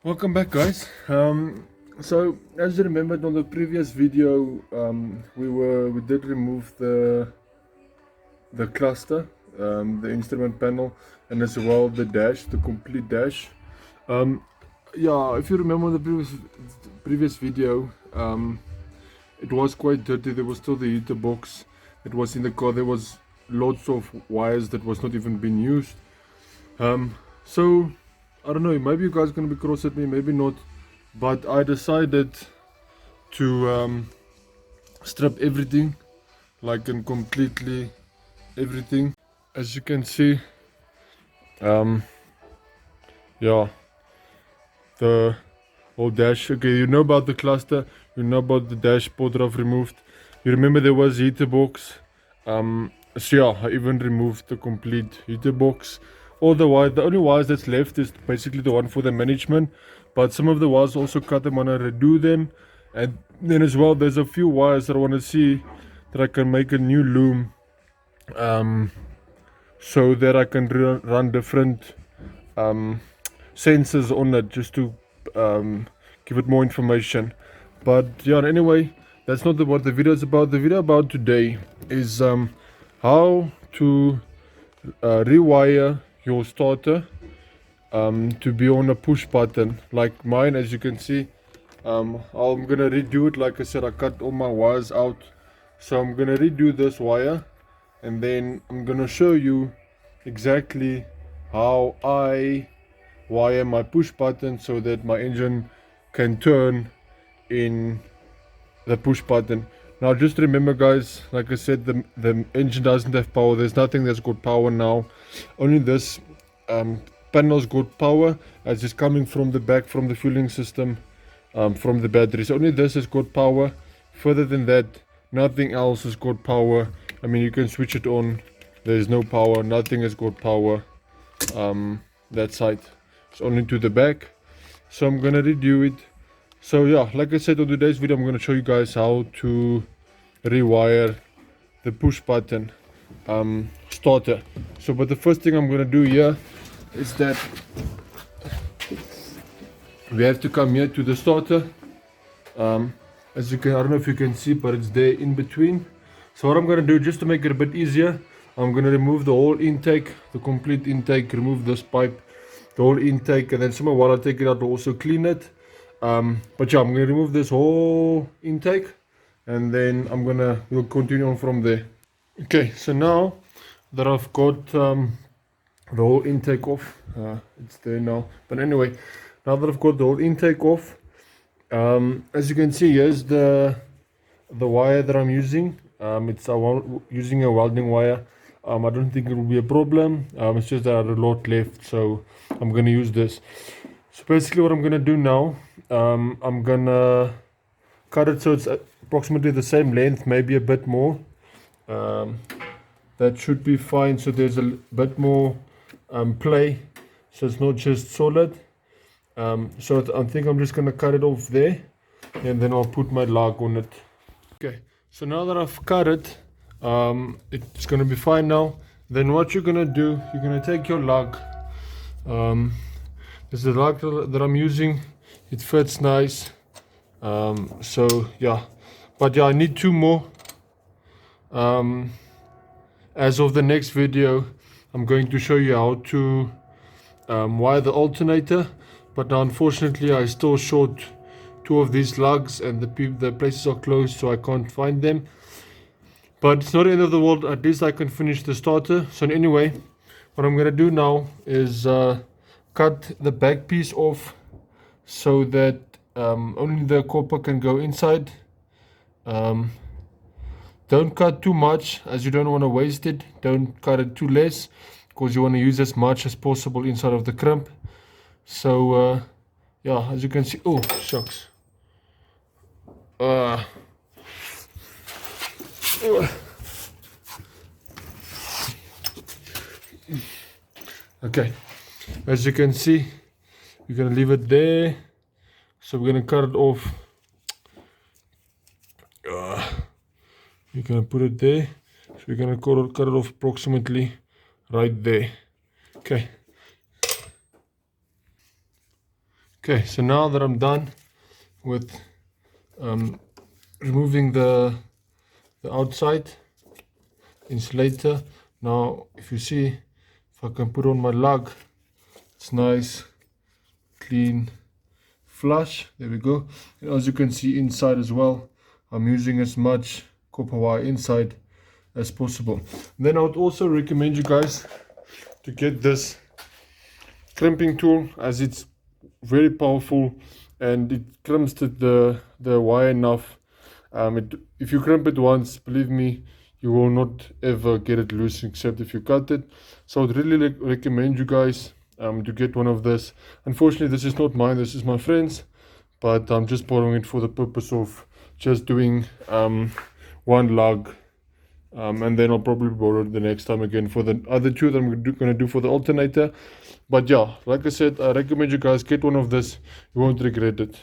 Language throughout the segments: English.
Welcome back, guys. So as you remembered on the previous video, we did remove the cluster, the instrument panel, and as well the dash, the complete dash. Yeah, if you remember the previous video, it was quite dirty. There was still the heater box that was in the car. There was lots of wires that was not even being used. So I don't know, maybe you guys are gonna be cross at me, maybe not, but I decided to strip everything, like in completely everything. As you can see, yeah, the whole dash. Okay, you know about the cluster, you know about the dashboard that I've removed. You remember there was heater box. So yeah, I even removed the complete heater box. All the wires, the only wires that's left is basically the one for the management, but some of the wires also cut them, wanna redo them. And then as well, there's a few wires that I want to see that I can make a new loom, so that I can run different sensors on it, just to give it more information. But yeah, anyway, that's not what the video is about. The video about today is how to rewire your starter to be on a push button like mine. As you can see, I'm gonna redo it. Like I said, I cut all my wires out, so I'm gonna redo this wire, and then I'm gonna show you exactly how I wire my push button so that my engine can turn in the push button. Now just remember, guys, like I said, the engine doesn't have power. There's nothing that's got power now. Only this panel's got power, as it's coming from the back, from the fueling system, from the batteries. Only this has got power. Further than that, nothing else has got power. I mean, you can switch it on, there's no power, nothing has got power. That side, it's only to the back. So I'm gonna redo it. So yeah, like I said, on today's video I'm gonna show you guys how to rewire the push button starter. So but the first thing I'm gonna do here is that we have to come here to the starter. As you can, I don't know if you can see, but it's there in between. So what I'm gonna do, just to make it a bit easier, I'm gonna remove the whole intake, the complete intake, remove this pipe, the whole intake, and then somewhere while I take it out to also clean it. But yeah, I'm gonna remove this whole intake, and then we'll continue on from there. Okay, so now that I've got the whole intake off, it's there now. But anyway, now that I've got the whole intake off, as you can see, here's the wire that I'm using. It's using a welding wire. I don't think it will be a problem. It's just that I have a lot left, so I'm gonna use this. So basically what I'm gonna do now, I'm gonna cut it so it's approximately the same length, maybe a bit more. That should be fine, so there's a bit more play, so it's not just solid. So I think I'm just gonna cut it off there, and then I'll put my lug on it. Okay, so now that I've cut it, it's gonna be fine now. Then what you're gonna do, you're gonna take your lug. This is the lug that I'm using. It fits nice. So yeah, but yeah, I need two more. As of the next video, I'm going to show you how to wire the alternator. But now unfortunately I still short two of these lugs, and the places are closed, so I can't find them. But it's not the end of the world. At least I can finish the starter. So anyway, what I'm gonna do now is cut the back piece off, so that only the copper can go inside. Don't cut too much, as you don't want to waste it. Don't cut it too less, because you want to use as much as possible inside of the crimp. So yeah, as you can see, oh shucks, okay, as you can see, we're gonna leave it there. So we're gonna cut it off. We're gonna put it there. So we're gonna cut it off approximately right there. Okay. Okay, so now that I'm done with removing the outside insulator, now if you see, if I can put on my lug, it's nice, clean, flush. There we go. And as you can see inside as well, I'm using as much copper wire inside as possible. Then I would also recommend you guys to get this crimping tool, as it's very powerful and it crimps the wire enough. If you crimp it once, believe me, you will not ever get it loose except if you cut it. So I'd really recommend you guys to get one of this. Unfortunately, this is not mine, this is my friend's, but I'm just borrowing it for the purpose of just doing one lug, and then I'll probably borrow it the next time again for the other two that I'm going to do for the alternator. But yeah, like I said, I recommend you guys get one of this, you won't regret it.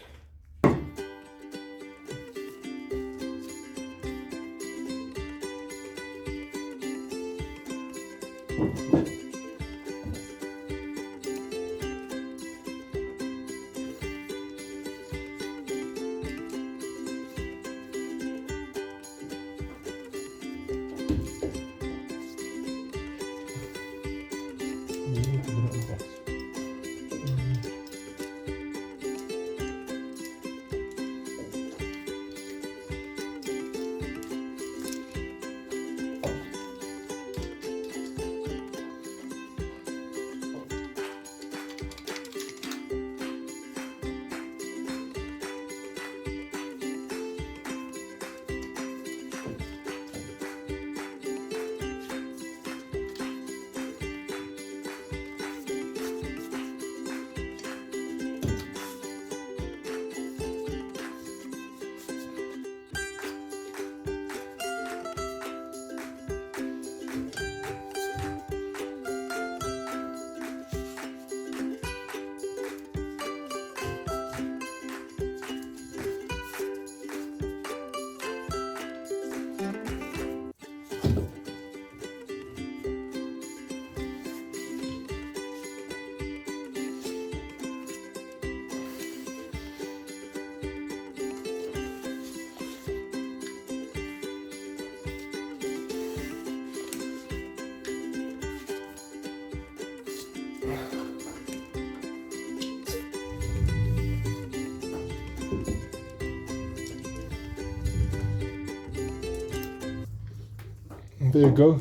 There you go.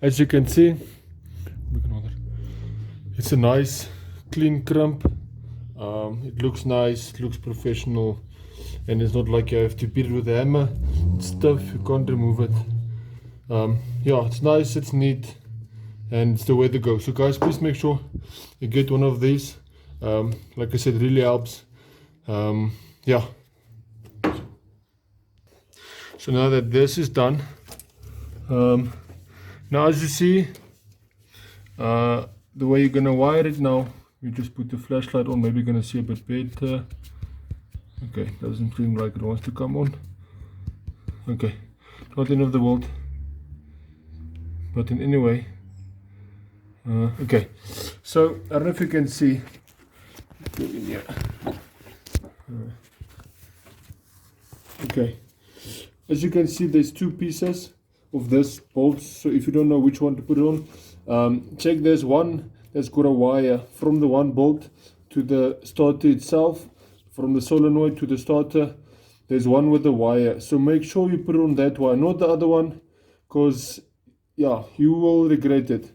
As you can see, it's a nice clean crimp. It looks nice, it looks professional, and it's not like you have to beat it with a hammer. It's tough, you can't remove it. Yeah, it's nice, it's neat, and it's the way to go. So guys, please make sure you get one of these. Like I said, it really helps. Yeah. So now that this is done, now as you see, the way you're gonna wire it now, you just put the flashlight on, maybe you're gonna see a bit better. Okay, doesn't seem like it wants to come on. Okay, not end of the world, but in any way. Okay, so I don't know if you can see. Go in here. Okay, as you can see, there's two pieces of this bolt. So if you don't know which one to put it on, check there's one that's got a wire from the one bolt to the starter itself, from the solenoid to the starter. There's one with the wire, so make sure you put it on that wire, not the other one, because yeah, you will regret it.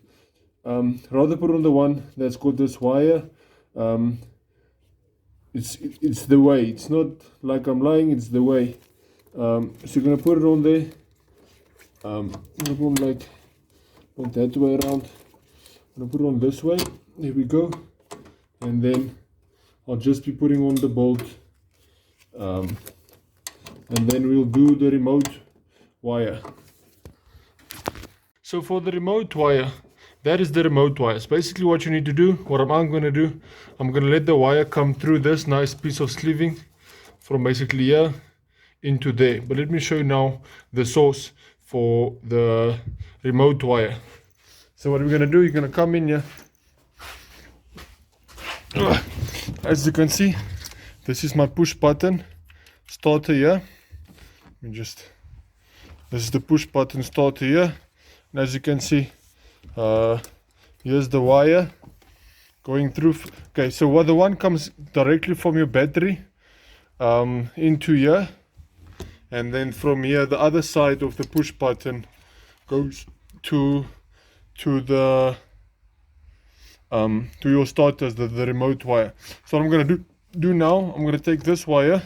Rather put on the one that's got this wire. It's the way, it's not like I'm lying, it's the way. So you're gonna put it on there. I'm gonna put it like not that way around. I'm gonna put it on this way. There we go. And then I'll just be putting on the bolt, and then we'll do the remote wire. So for the remote wire, that is the remote wire. It's basically what you need to do. What I'm going to do, I'm going to let the wire come through this nice piece of sleeving from basically here into there. But let me show you now the source for the remote wire. So what we're going to do, you're going to come in here. as you can see, this is my push button starter here. This is the push button starter here, and as you can see, here's the wire going through. Okay, so the one comes directly from your battery into here, and then from here the other side of the push button goes to the to your starters, the remote wire. So what I'm gonna do now, I'm gonna take this wire,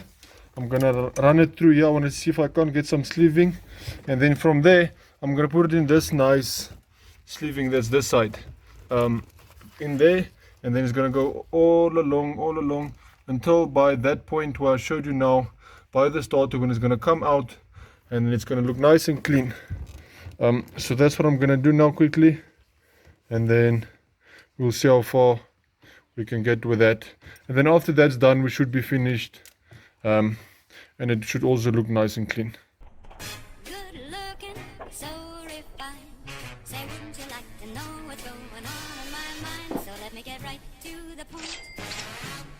I'm gonna run it through here. I want to see if I can't get some sleeving, and then from there I'm gonna put it in this nice sleeving that's this side, in there, and then it's gonna go all along until by that point where I showed you now, by the starter, when it's gonna come out, and it's gonna look nice and clean. So that's what I'm gonna do now quickly, and then we'll see how far we can get with that. And then after that's done, we should be finished, and it should also look nice and clean. Good looking, so refined. Say, wouldn't you like to know what's going on in my mind? So let me get right to the point.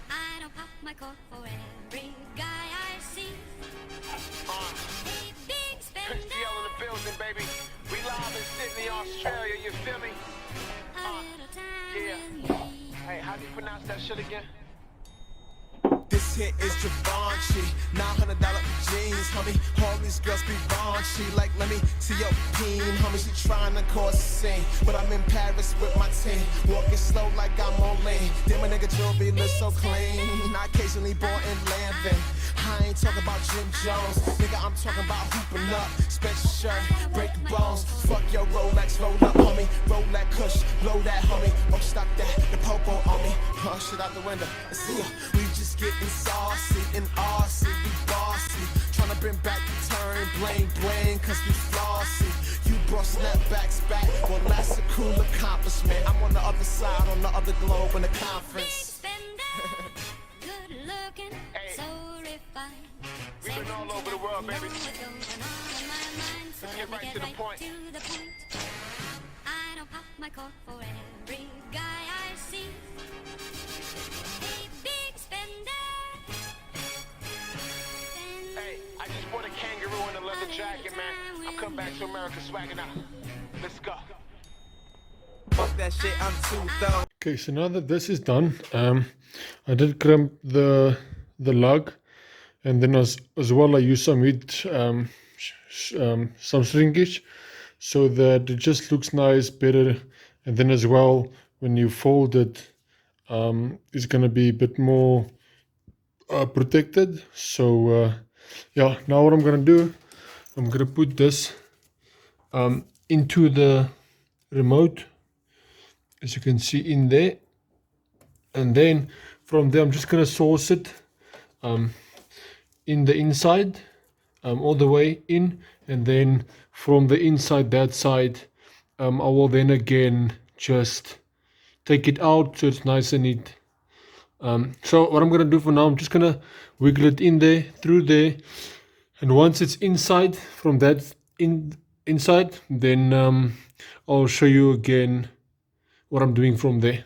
I don't pop my cork for every guy I see. Hey, big spender. Prince DL in the building, baby. We live in Sydney, Australia, you feel me? A little time Yeah. with me. Hey, how do you pronounce that shit again? This hit is Givenchy, $900 jeans, homie. All these girls be raunchy, like let me see your peen, homie. She trying to cause a scene, but I'm in Paris with my team, walking slow like I'm on lean. Then my nigga jewelry look so clean. I occasionally born in Lambin. I ain't talking about Jim Jones, nigga. I'm talking about hooping up, special shirt, break the bones. Fuck your Rolex, roll up, homie. Roll that kush, blow that, homie. Oh, stop that, the popo on me. Oh, shit out the window. See ya. We just getting saucy and RC, we bossy. Tryna bring back the turn, bling bling, cause we flossy. You brought snapbacks back, well that's a cool accomplishment. I'm on the other side, on the other globe in the Big conference. spender. Good looking, Hey. so refined. We've Say, been all wouldn't over you the world, like to baby. know what's going on in my mind? So Let's let get me right get to the right point. to the point. I don't pop my cork for every guy I see. Hey, big spender. Hey, I just bought a kangaroo and a leather jacket, man. I'm coming back to America swagging out. Let's go. Fuck that shit, I'm too thorough. Okay, so now that this is done, I did crimp the lug, and then as well I used some heat, some shrinkage, so that it just looks nice, better, and then as well when you fold it, it's gonna be a bit more protected. So yeah, now what I'm gonna do, I'm gonna put this into the remote, as you can see in there, and then from there I'm just gonna source it in the inside, all the way in, and then from the inside that side, I will then again just take it out so it's nice and neat. So what I'm gonna do for now, I'm just gonna wiggle it in there, through there, and once it's inside, from that inside, then I'll show you again what I'm doing from there.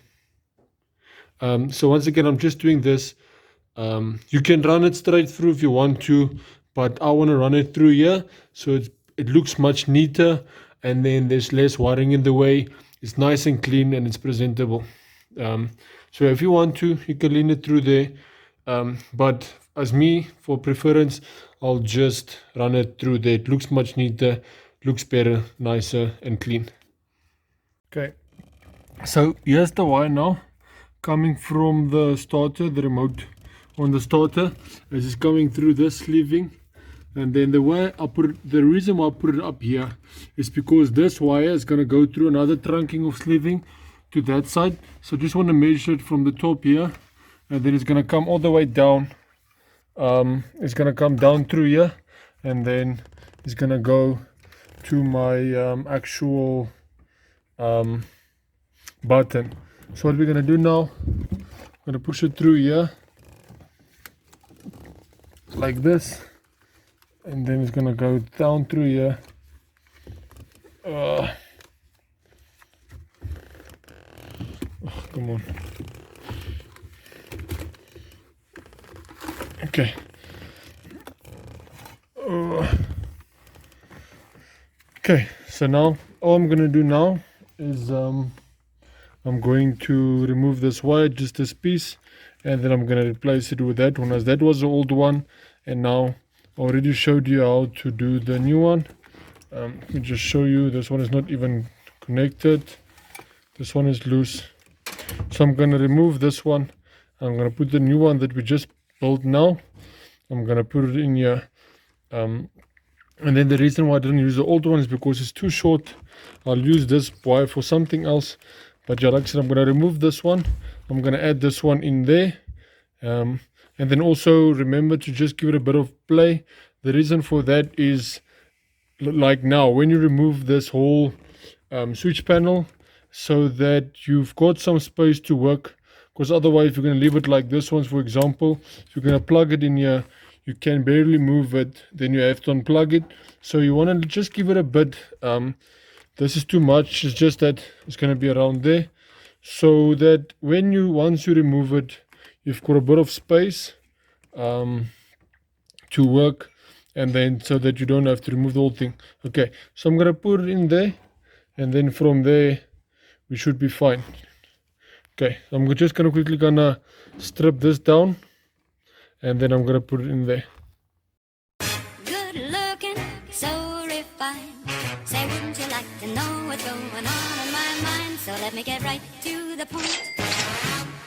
So once again, I'm just doing this. You can run it straight through if you want to, but I want to run it through here so it looks much neater, and then there's less wiring in the way. It's nice and clean and it's presentable. So if you want to, you can lean it through there, but as me, for preference, I'll just run it through there. It looks much neater, looks better, nicer and clean. Okay, so here's the wire now, coming from the starter, the remote on the starter. It's just coming through this sleeving, and then the reason why I put it up here is because this wire is going to go through another trunking of sleeving to that side. So just want to measure it from the top here, and then it's going to come all the way down. It's going to come down through here, and then it's going to go to my actual button. So what we're going to do now, I'm going to push it through here like this, and then it's going to go down through here. Oh, come on. Okay. Okay, so now all I'm gonna do now is I'm going to remove this wire, just this piece, and then I'm gonna replace it with that one, as that was the old one, and now I already showed you how to do the new one. Let me just show you. This one is not even connected. This one is loose. So I'm gonna remove this one. I'm gonna put the new one that we just built now. I'm gonna put it in here. And then the reason why I didn't use the old one is because it's too short. I'll use this wire for something else. But yeah, like I said, I'm gonna remove this one. I'm gonna add this one in there. And then also remember to just give it a bit of play. The reason for that is, like now, when you remove this whole switch panel, so that you've got some space to work, because otherwise if you're going to leave it like this one, for example, if you're going to plug it in here, you can barely move it, then you have to unplug it. So you want to just give it a bit. This is too much. It's just that it's going to be around there, so that once you remove it, you've got a bit of space to work, and then so that you don't have to remove the whole thing. Okay, so I'm going to put it in there, and then from there we should be fine. Okay, I'm just gonna quickly strip this down, and then I'm gonna put it in there. Good looking, so refined. Say, wouldn't you like to know what's going on in my mind? So let me get right to the point.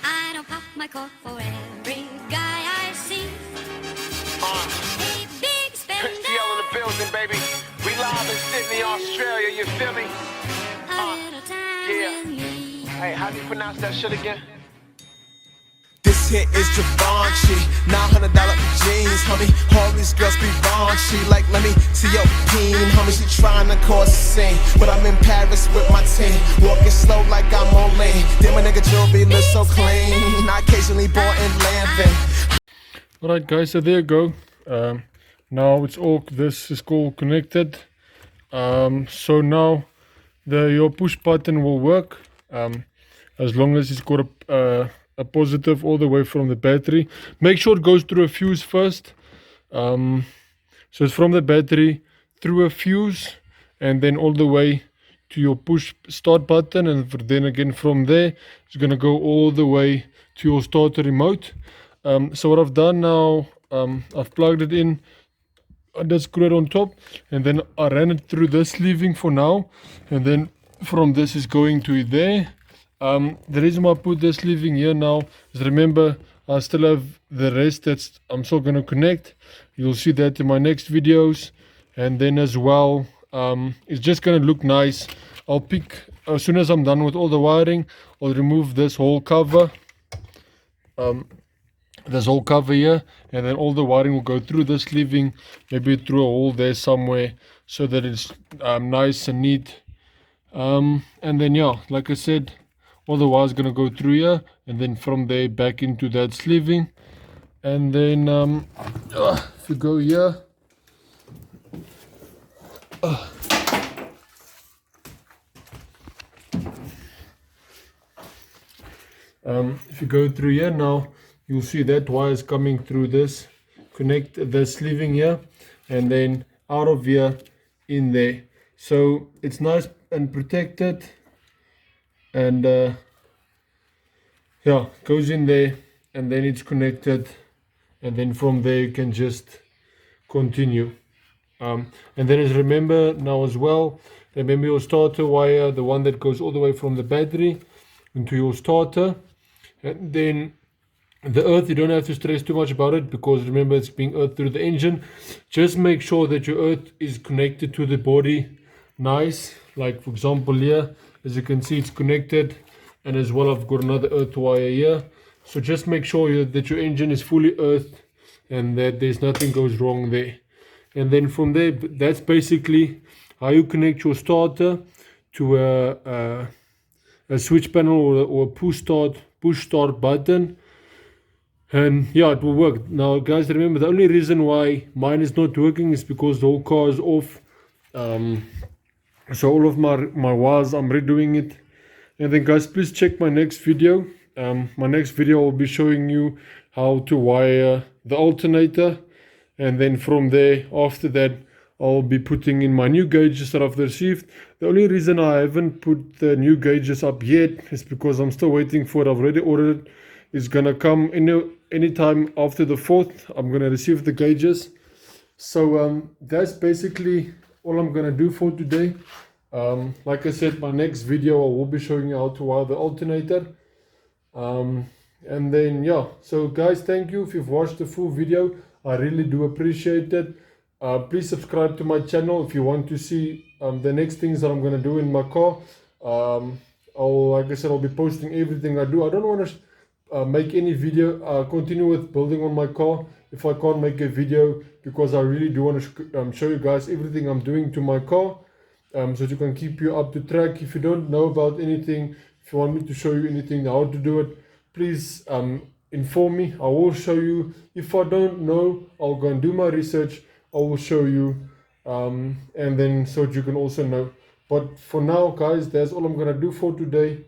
I don't pop my cork for every guy I see. Hey, big spender. PTL in the building, baby. We live in Sydney, Australia, you feel me? A little time yeah. with me. Hey, how do you pronounce that shit again? This here is Givenchy, $900 jeans, homie. All these girls be raunchy, like let me see your peen, homie. She trying to cause a scene, but I'm in Paris with my team, walking slow like I'm on lean. Then my nigga jewelry look so clean, I occasionally bought in Lampin'. Alright guys, so there you go. Now it's all, this is all connected. So now your push button will work, as long as it's got a positive all the way from the battery. Make sure it goes through a fuse first. So it's from the battery through a fuse, and then all the way to your push start button, and then again from there it's gonna go all the way to your starter remote. So what I've done now, I've plugged it in, just screw it on top, and then I ran it through this sleeving for now, and then from this is going to there. The reason why I put this sleeving here now is, remember, I still have the rest that's I'm still going to connect. You'll see that in my next videos. And then as well, it's just going to look nice. I'll pick, as soon as I'm done with all the wiring, I'll remove this whole cover. This whole cover here, and then all the wiring will go through this sleeving, maybe through a hole there somewhere, so that it's nice and neat. And then yeah, like I said, all the wires gonna go through here, and then from there back into that sleeving. And then if you go here, if you go through here now, you'll see that wire is coming through this, connect the sleeving here, and then out of here in there. So it's nice and protected, and yeah, goes in there, and then it's connected, and then from there you can just continue. And then as remember now as well, remember your starter wire, the one that goes all the way from the battery into your starter. And then the earth, you don't have to stress too much about it, because remember it's being earthed through the engine. Just make sure that your earth is connected to the body nice. Like for example here, as you can see, it's connected, and as well I've got another earth wire here. So just make sure that your engine is fully earthed and that there's nothing goes wrong there. And then from there, that's basically how you connect your starter to a switch panel or a push start button. And yeah, it will work. Now guys, remember, the only reason why mine is not working is because the whole car is off. So all of my wires, I'm redoing it. And then guys, please check my next video. My next video will be showing you how to wire the alternator, and then from there, after that, I'll be putting in my new gauges that I've received. The only reason I haven't put the new gauges up yet is because I'm still waiting for it. I've already ordered it. It's gonna come anytime after the 4th. I'm gonna receive the gauges. So that's basically all I'm gonna do for today. Like I said, my next video I will be showing you how to wire the alternator. And then yeah, so guys, thank you if you've watched the full video. I really do appreciate it. Please subscribe to my channel if you want to see the next things that I'm going to do in my car. Like I said, I'll be posting everything I do. I don't want to make any video, continue with building on my car if I can't make a video, because I really do want to show you guys everything I'm doing to my car, so that you can keep you up to track. If you don't know about anything, if you want me to show you anything, how to do it, please inform me. I will show you. If I don't know, I'll go and do my research. I will show you, and then so that you can also know. But for now, guys, that's all I'm gonna do for today.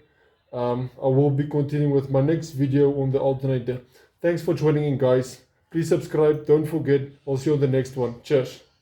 I will be continuing with my next video on the alternator. Thanks for joining in, guys. Please subscribe. Don't forget. I'll see you on the next one. Cheers.